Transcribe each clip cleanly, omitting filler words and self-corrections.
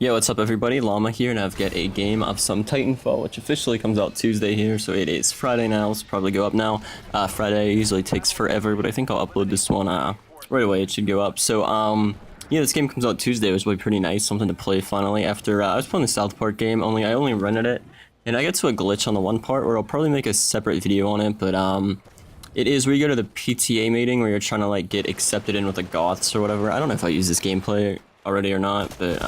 Yo, what's up everybody? Llama here, and I've got a game of some Titanfall, which officially comes out Tuesday here, so it is Friday now. It's probably go up now. Friday usually takes forever, but I think I'll upload this one right away. It should go up. So, yeah, this game comes out Tuesday. It was really pretty nice, something to play finally. After I was playing the South Park game, I only rented it, and I got to a glitch on the one part where I'll probably make a separate video on it, but it is where you go to the PTA meeting where you're trying to like get accepted in with the Goths or whatever. I don't know if I use this gameplay already or not, but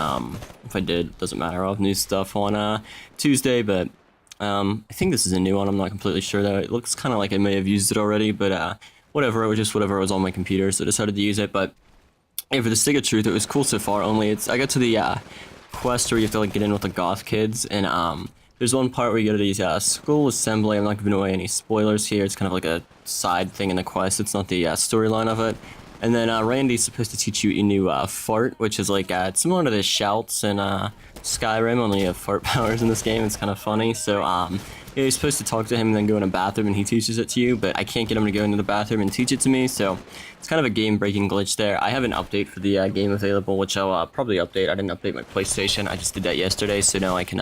if I did, it doesn't matter. I'll have new stuff on Tuesday, but I think this is a new one. I'm not completely sure though. It looks kind of like I may have used it already, but whatever. It was just whatever was on my computer, so I decided to use it. But yeah, for the stick of truth, it was cool so far. Only I got to the quest where you have to like get in with the Goth kids, and there's one part where you go to these school assembly. I'm not giving away any spoilers here. It's kind of like a side thing in the quest. It's not the storyline of it. And then Randy's supposed to teach you a new fart, which is like it's similar to the shouts in Skyrim, only you have fart powers in this game. It's kind of funny. So yeah, you're supposed to talk to him and then go in a bathroom and he teaches it to you, but I can't get him to go into the bathroom and teach it to me, so it's kind of a game-breaking glitch there. I have an update for the game available, which I'll probably update. I didn't update my PlayStation. I just did that yesterday, so now I can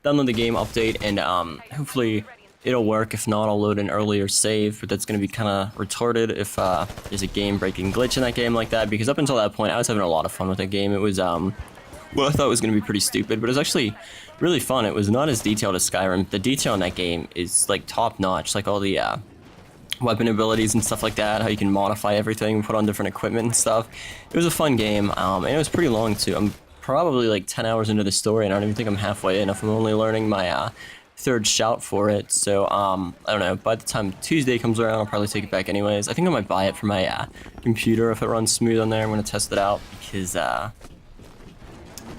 download the game update, and hopefully it'll work. If not, I'll load an earlier save, but that's going to be kind of retarded if there's a game-breaking glitch in that game like that, because up until that point, I was having a lot of fun with that game. It was, well, I thought it was going to be pretty stupid, but it was actually really fun. It was not as detailed as Skyrim. The detail in that game is, like, top-notch, like all the weapon abilities and stuff like that, how you can modify everything, put on different equipment and stuff. It was a fun game, and it was pretty long, too. I'm probably, like, 10 hours into the story, and I don't even think I'm halfway in if I'm only learning my third shout for it, so I don't know, by the time Tuesday comes around I'll probably take it back anyways. I think I might buy it for my computer if it runs smooth on there. I'm going to test it out because I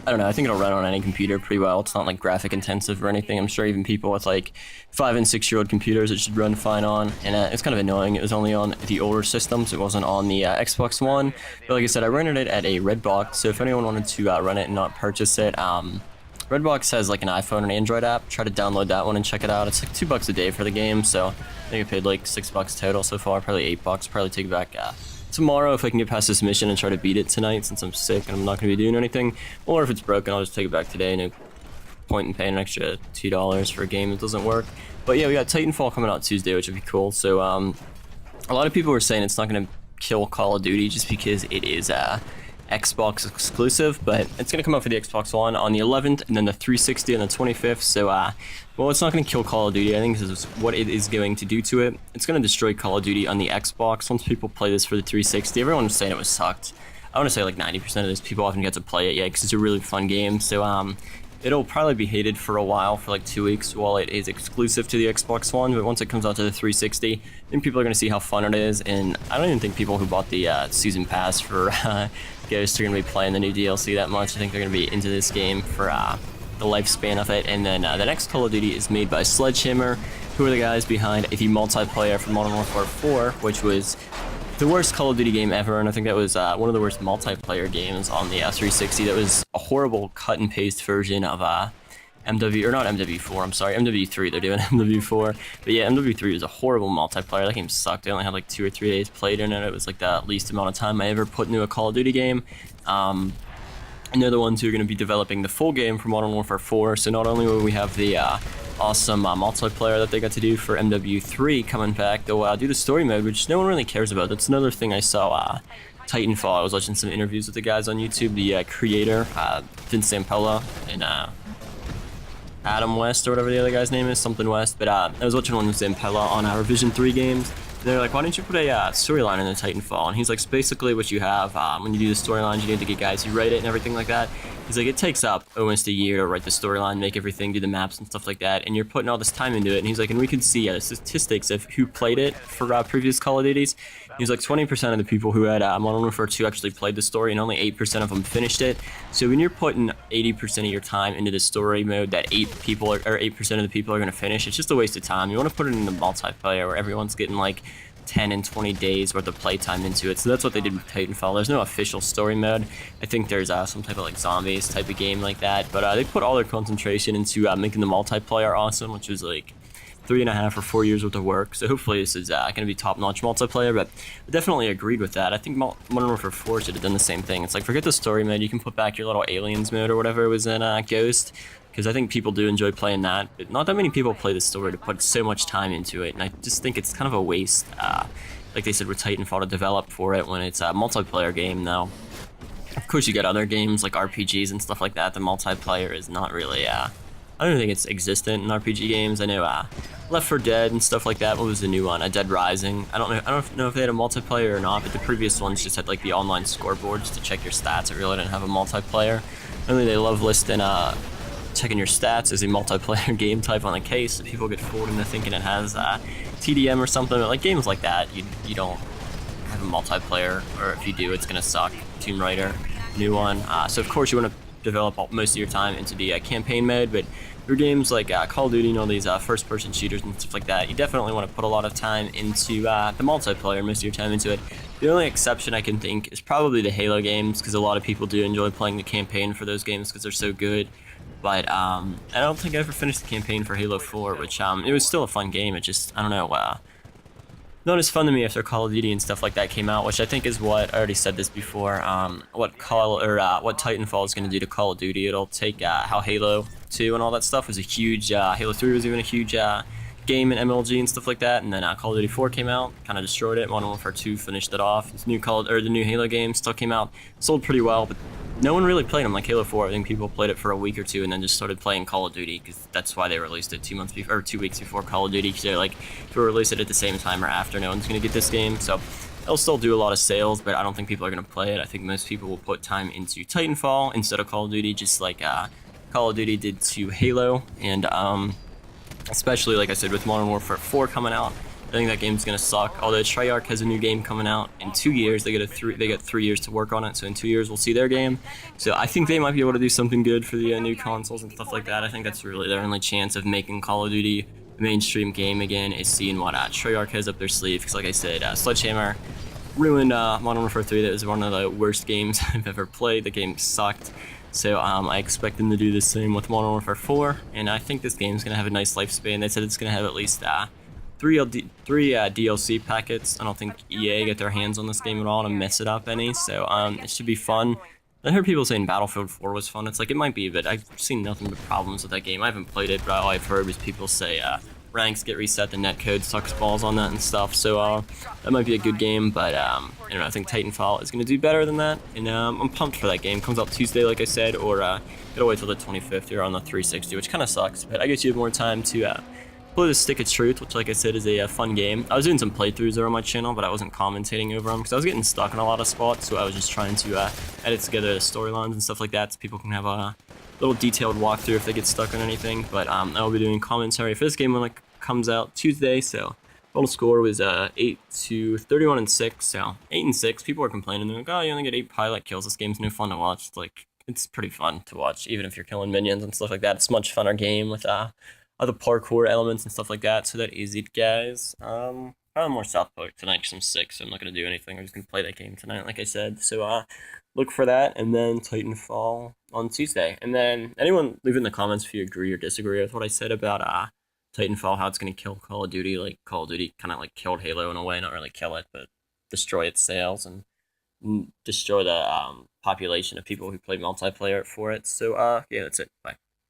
don't know, I think it'll run on any computer pretty well. It's not like graphic intensive or anything. I'm sure even people with like 5 and 6 year old computers it should run fine on, and it's kind of annoying. It was only on the older systems, it wasn't on the Xbox One, but like I said, I rented it at a Redbox, so if anyone wanted to run it and not purchase it, Redbox has like an iPhone and Android app. Try to download that one and check it out. It's like $2 a day for the game, so I think I paid like $6 total so far, probably $8. Probably take it back tomorrow if I can get past this mission and try to beat it tonight since I'm sick and I'm not going to be doing anything. Or if it's broken, I'll just take it back today. No point in paying an extra $2 for a game that doesn't work. But yeah, we got Titanfall coming out Tuesday, which would be cool. So a lot of people were saying it's not going to kill Call of Duty just because it is Xbox exclusive, but it's going to come out for the Xbox One on the 11th and then the 360 on the 25th, so well, it's not going to kill Call of Duty. I think this is what it is going to do to it. It's going to destroy Call of Duty on the Xbox once people play this for the 360. Everyone was saying it was sucked. I want to say like 90% of those people haven't get to play it yet because it's a really fun game, so it'll probably be hated for a while, for like 2 weeks while it is exclusive to the Xbox One, but once it comes out to the 360, I think people are going to see how fun it is, and I don't even think people who bought the season pass for Ghost are going to be playing the new DLC that much. I think they're going to be into this game for the lifespan of it. And then the next Call of Duty is made by Sledgehammer, who are the guys behind the multiplayer for Modern Warfare 4, which was the worst Call of Duty game ever, and I think that was one of the worst multiplayer games on the 360. That was a horrible cut and paste version of MW, or not MW4, I'm sorry, MW3, they're doing MW4, but yeah, MW3 was a horrible multiplayer. That game sucked. I only had like 2 or 3 days played in it. It was like the least amount of time I ever put into a Call of Duty game. And they're the ones who are going to be developing the full game for Modern Warfare 4, so not only will we have the awesome multiplayer that they got to do for MW3 coming back, they'll do the story mode, which no one really cares about. That's another thing I saw Titanfall. I was watching some interviews with the guys on YouTube, the creator, Vince Zampella, and Adam West, or whatever the other guy's name is, something West, but I was watching one with Zampella on our Revision 3 games. They're like, why don't you put a storyline in the Titanfall? And he's like, it's basically what you have when you do the storylines. You need to get guys who write it and everything like that. He's like, it takes up almost a year to write the storyline, make everything, do the maps and stuff like that, and you're putting all this time into it. And he's like, and we can see the statistics of who played it for previous Call of Duties. He's like, 20% of the people who had Modern Warfare 2 actually played the story, and only 8% of them finished it. So when you're putting 80% of your time into the story mode that 8% of the people are going to finish, it's just a waste of time. You want to put it in the multiplayer where everyone's getting like 10 and 20 days worth of playtime into it. So that's what they did with Titanfall. There's no official story mode. I think there's some type of like zombies type of game like that, but they put all their concentration into making the multiplayer awesome, which was like 3.5 or 4 years worth of work. So hopefully this is going to be top-notch multiplayer. But I definitely agreed with that. I think Modern Warfare 4 should have done the same thing. It's like, forget the story mode. You can put back your little aliens mode or whatever it was in Ghost, because I think people do enjoy playing that. But not that many people play the story to put so much time into it, and I just think it's kind of a waste. Like they said with Titanfall, to develop for it when it's a multiplayer game now. Of course, you get other games like RPGs and stuff like that. The multiplayer is not really, I don't think it's existent in RPG games. I know Left 4 Dead and stuff like that. What was the new one? Dead Rising. I don't know if they had a multiplayer or not, but the previous ones just had like the online scoreboards to check your stats. It really didn't have a multiplayer. Only they love listing checking your stats as a multiplayer game type on the case. So people get fooled into thinking it has TDM or something. But like games like that, you don't have a multiplayer, or if you do, it's gonna suck. Tomb Raider, new one. So of course you want to develop most of your time into the campaign mode, but your games like Call of Duty and all these first-person shooters and stuff like that, you definitely want to put a lot of time into the multiplayer, most of your time into it. The only exception I can think is probably the Halo games, because a lot of people do enjoy playing the campaign for those games because they're so good. But I don't think I ever finished the campaign for Halo 4, which it was still a fun game. It just, I don't know, not as fun to me after Call of Duty and stuff like that came out, which I think is what, I already said this before, what Titanfall is going to do to Call of Duty. It'll take how Halo 2 and all that stuff was a huge, Halo 3 was even a huge game in MLG and stuff like that, and then Call of Duty 4 came out, kind of destroyed it. Modern Warfare 2 finished it off. This new the new Halo game still came out, sold pretty well, but no one really played them like Halo 4. I think people played it for a week or two and then just started playing Call of Duty, because that's why they released it 2 weeks before Call of Duty, because they're like, if we release it at the same time or after, no one's going to get this game. So it'll still do a lot of sales, but I don't think people are going to play it. I think most people will put time into Titanfall instead of Call of Duty, just like Call of Duty did to Halo. And especially, like I said, with Modern Warfare 4 coming out, I think that game's gonna suck. Although Treyarch has a new game coming out in 2 years, they get 3 years to work on it. So in 2 years we'll see their game. So I think they might be able to do something good for the new consoles and stuff like that. I think that's really their only chance of making Call of Duty a mainstream game again, is seeing what Treyarch has up their sleeve. Because like I said, Sledgehammer ruined Modern Warfare 3. That was one of the worst games I've ever played. The game sucked. So I expect them to do the same with Modern Warfare 4, and I think this game's gonna have a nice lifespan. They said it's gonna have at least three DLC packets. I don't think EA get their hands on this game at all to mess it up any, so it should be fun. I heard people saying Battlefield 4 was fun. It's like, it might be, but I've seen nothing but problems with that game. I haven't played it, but all I've heard is people say ranks get reset, the netcode sucks balls on that and stuff, so that might be a good game, but you know, I think Titanfall is going to do better than that, and I'm pumped for that game. It comes out Tuesday, like I said, or gotta wait till the 25th or on the 360, which kind of sucks, but I guess you have more time to play the Stick of Truth, which, like I said, is a fun game. I was doing some playthroughs there on my channel, but I wasn't commentating over them because I was getting stuck in a lot of spots, so I was just trying to edit together the storylines and stuff like that so people can have a little detailed walkthrough if they get stuck on anything. But I'll be doing commentary for this game when it comes out Tuesday, so total score was 8-31-6, so 8-6. People were complaining, they're like, oh, you only get 8 pilot kills, this game's no fun to watch. It's like, it's pretty fun to watch, even if you're killing minions and stuff like that. It's a much funner game with other parkour elements and stuff like that, so that is it, guys. Probably more South Park tonight because I'm sick, so I'm not going to do anything. I'm just going to play that game tonight, like I said. So look for that, and then Titanfall on Tuesday. And then anyone leave in the comments if you agree or disagree with what I said about Titanfall, how it's going to kill Call of Duty. Like, Call of Duty kind of like killed Halo in a way, not really kill it, but destroy its sales and destroy the population of people who play multiplayer for it. So yeah, that's it. Bye.